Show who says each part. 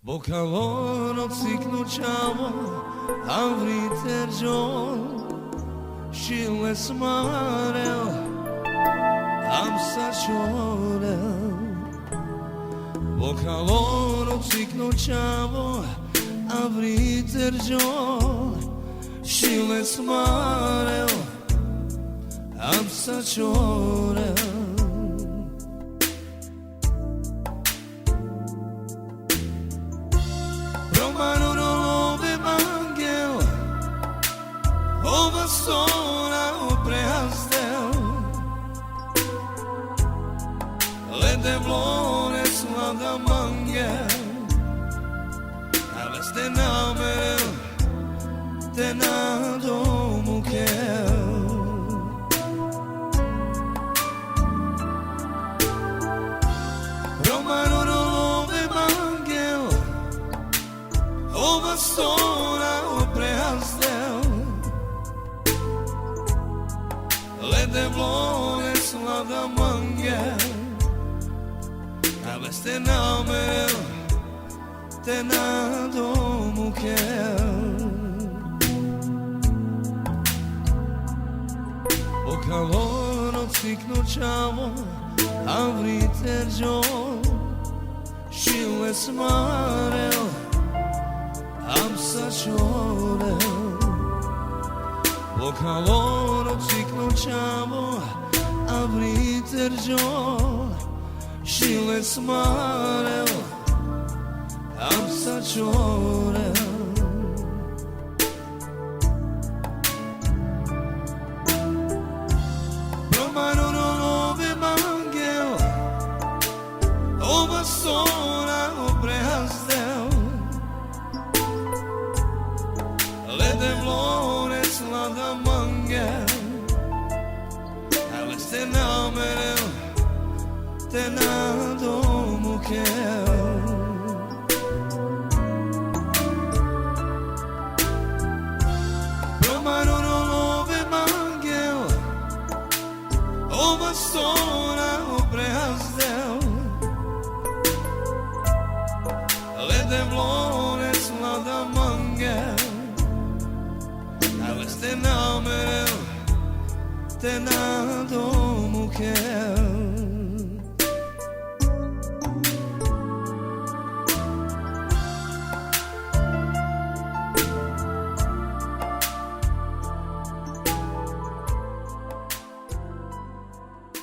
Speaker 1: Bocaloro cicluceavo, avrite giorno, scille smareo, am saciore. Bocaloro cicluceavo, avrite giorno, scille smareo, am saciore. Ova sona u prehazdel Lede vlone slada mangel Aves te namerel Te na domu kel Romano rolove mangel Ova sona u prehazdel Lede vlone slada mangel Aves te namerel Te na domu kel Bocaloro cicluceavo Avrite giorno Scille smarel Am saciore Bocaloro cicluceavo Avrite giorno Scille smarel Am saciore Romano rolove mangel Ova sona u prehazdel Lede vlone slada mangel Aves te namerel Te na domu kel Romano rolove mangel Ova sona u prehazdel Lede vlone slada mangel Aves te namerel Te na domu kel